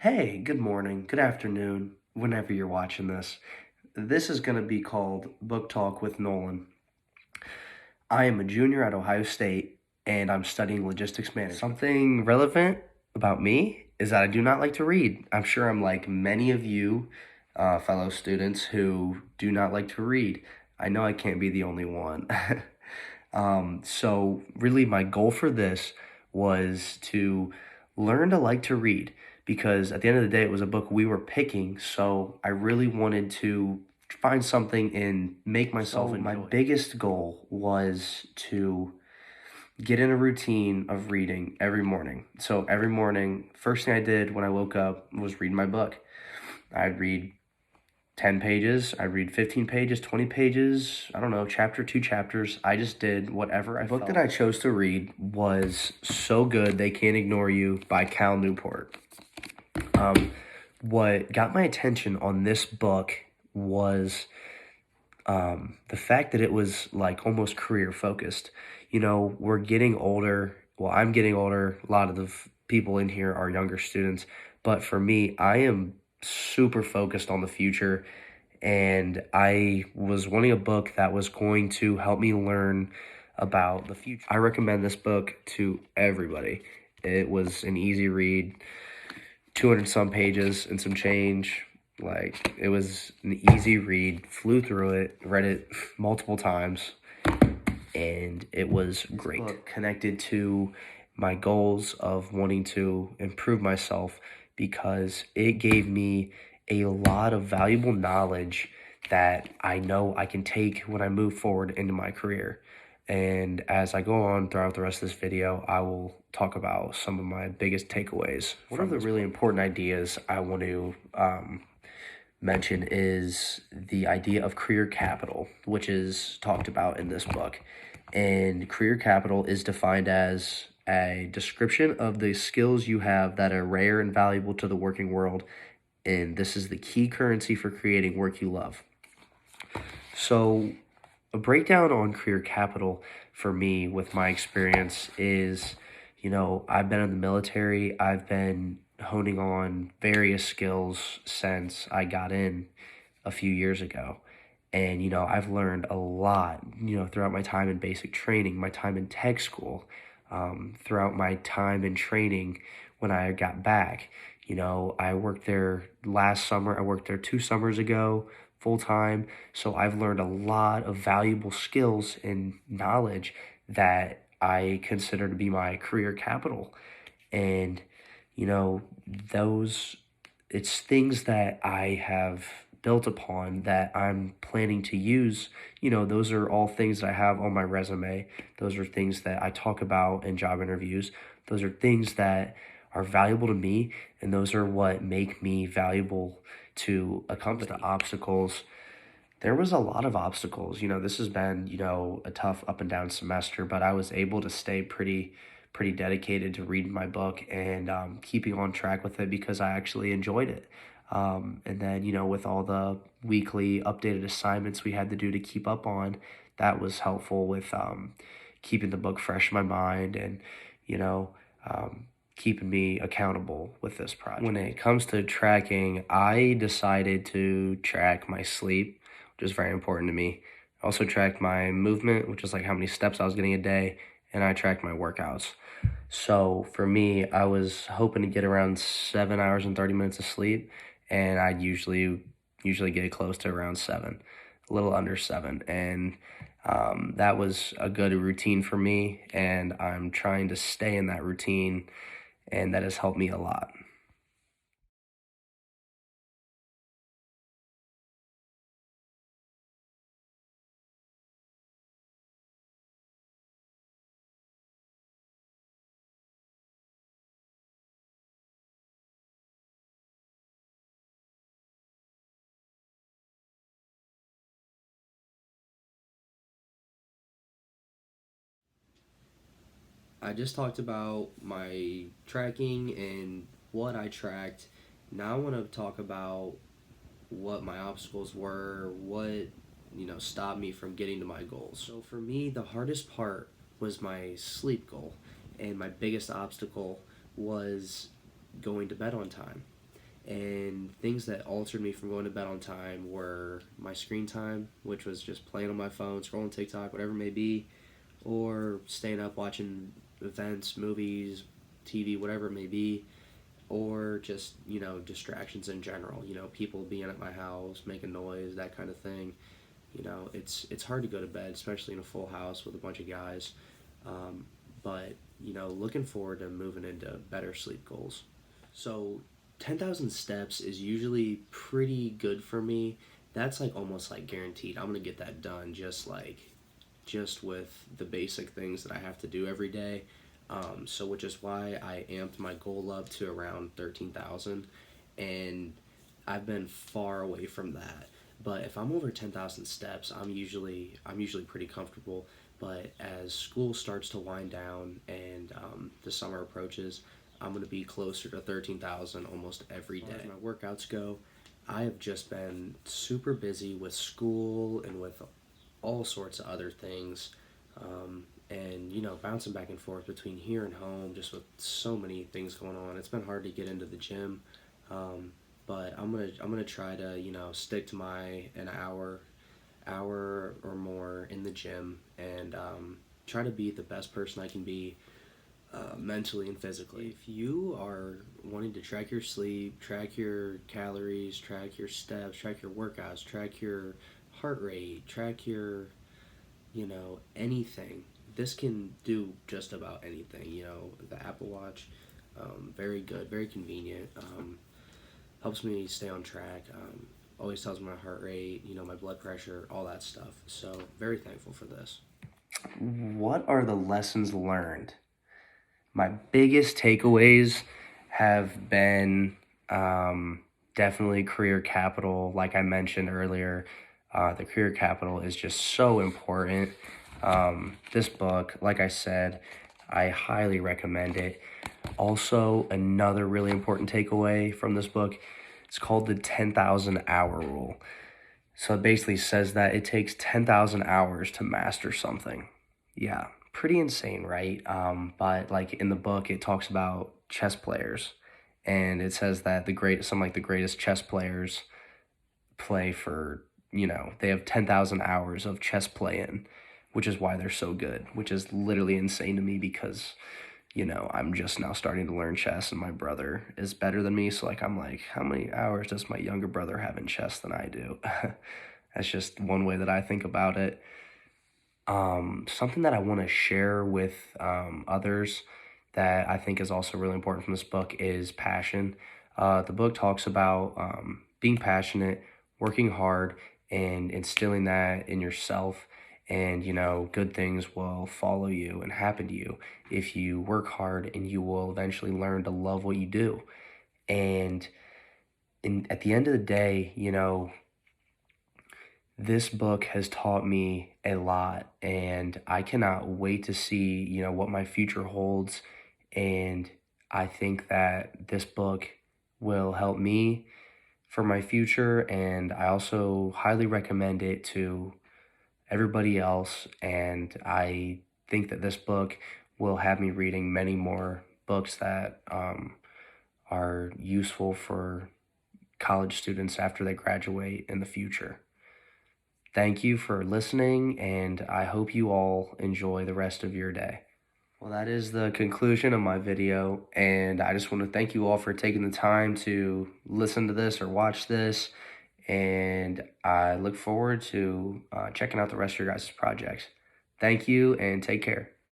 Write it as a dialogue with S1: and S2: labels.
S1: Hey, good morning, good afternoon, whenever you're watching this. This is going to be called Book Talk with Nolan. I am a junior at Ohio State and I'm studying logistics management. Something relevant about me is that I do not like to read. I'm sure I'm like many of you, fellow students, who do not like to read. I know I can't be the only one. So, really, my goal for this was to learn to like to read because at the end of the day, it was a book we were picking. So, I really wanted to find something and make myself enjoy. My biggest goal was to get in a routine of reading every morning. So, every morning, first thing I did when I woke up was read my book. I'd read 10 pages, I read 15 pages, 20 pages, I don't know, chapter, two chapters. I just did whatever I felt. The book that I chose to read was So Good They Can't Ignore You by Cal Newport. What got my attention on this book was the fact that it was like almost career focused. You know, we're getting older. Well, I'm getting older. A lot of the people in here are younger students. But for me, I am super focused on the future. And I was wanting a book that was going to help me learn about the future. I recommend this book to everybody. It was an easy read, 200 some pages and some change. Like, it was an easy read, flew through it, read it multiple times, and it was great. Book connected to my goals of wanting to improve myself because it gave me a lot of valuable knowledge that I know I can take when I move forward into my career. And as I go on throughout the rest of this video, I will talk about some of my biggest takeaways. One of the really important ideas I want to mention is the idea of career capital, which is talked about in this book. And career capital is defined as a description of the skills you have that are rare and valuable to the working world. And this is the key currency for creating work you love. So, a breakdown on career capital for me with my experience is, I've been in the military. I've been honing on various skills since I got in a few years ago. And, I've learned a lot, throughout my time in basic training, my time in tech school, throughout my time in training when I got back. I worked there last summer. I worked there 2 summers ago, full time. So I've learned a lot of valuable skills and knowledge that I consider to be my career capital. And, you know, those, it's things that I have built upon that I'm planning to use. Those are all things that I have on my resume. Those are things that I talk about in job interviews. Those are things that are valuable to me, and those are what make me valuable to a company. The obstacles, there was a lot of obstacles. This has been, a tough up and down semester, but I was able to stay pretty dedicated to reading my book and keeping on track with it because I actually enjoyed it. And then, with all the weekly updated assignments we had to do to keep up on, that was helpful with keeping the book fresh in my mind and, you know, keeping me accountable with this project. When it comes to tracking, I decided to track my sleep, which is very important to me. I also tracked my movement, which is like how many steps I was getting a day, and I tracked my workouts. So for me, I was hoping to get around 7 hours and 30 minutes of sleep, and I'd usually get close to around 7, a little under 7, and that was a good routine for me, and I'm trying to stay in that routine, and that has helped me a lot. I just talked about my tracking and what I tracked. Now I want to talk about what my obstacles were, what stopped me from getting to my goals. So for me, the hardest part was my sleep goal, and my biggest obstacle was going to bed on time. And things that altered me from going to bed on time were my screen time, which was just playing on my phone, scrolling TikTok, whatever it may be, or staying up watching events, movies, TV, whatever it may be, or just, distractions in general, people being at my house, making noise, that kind of thing. It's hard to go to bed, especially in a full house with a bunch of guys. Um, but, looking forward to moving into better sleep goals. So 10,000 steps is usually pretty good for me. That's like almost like guaranteed. I'm going to get that done just with the basic things that I have to do every day. So which is why I amped my goal up to around 13,000, and I've been far away from that. But if I'm over 10,000 steps, I'm usually pretty comfortable. But as school starts to wind down and the summer approaches, I'm going to be closer to 13,000 almost every day. As my workouts go, I have just been super busy with school and with all sorts of other things. And bouncing back and forth between here and home, just with so many things going on, it's been hard to get into the gym. Um, but I'm gonna try to stick to my an hour or more in the gym, and try to be the best person I can be, mentally and physically. If you are wanting to track your sleep, track your calories, track your steps, track your workouts, track your heart rate, track your, anything, this can do just about anything. The Apple Watch, very good, very convenient, helps me stay on track, always tells me my heart rate, my blood pressure, all that stuff. So, very thankful for this. What are the lessons learned? My biggest takeaways have been, definitely career capital. Like I mentioned earlier, the career capital is just so important. This book, like I said, I highly recommend it. Also, another really important takeaway from this book, it's called the 10,000 hour rule. So it basically says that it takes 10,000 hours to master something. Yeah, pretty insane, right? But like in the book, it talks about chess players, and it says that the greatest chess players play for, they have 10,000 hours of chess play in, which is why they're so good, which is literally insane to me because, I'm just now starting to learn chess and my brother is better than me. So like, I'm like, how many hours does my younger brother have in chess than I do? That's just one way that I think about it. Something that I want to share with others that I think is also really important from this book is passion. The book talks about being passionate, working hard, and instilling that in yourself. And, good things will follow you and happen to you if you work hard, and you will eventually learn to love what you do. And at the end of the day, this book has taught me a lot, and I cannot wait to see, what my future holds. And I think that this book will help me for my future, and I also highly recommend it to everybody else. And I think that this book will have me reading many more books that are useful for college students after they graduate in the future. Thank you for listening, and I hope you all enjoy the rest of your day. Well, that is the conclusion of my video, and I just want to thank you all for taking the time to listen to this or watch this, and I look forward to checking out the rest of your guys' projects. Thank you, and take care.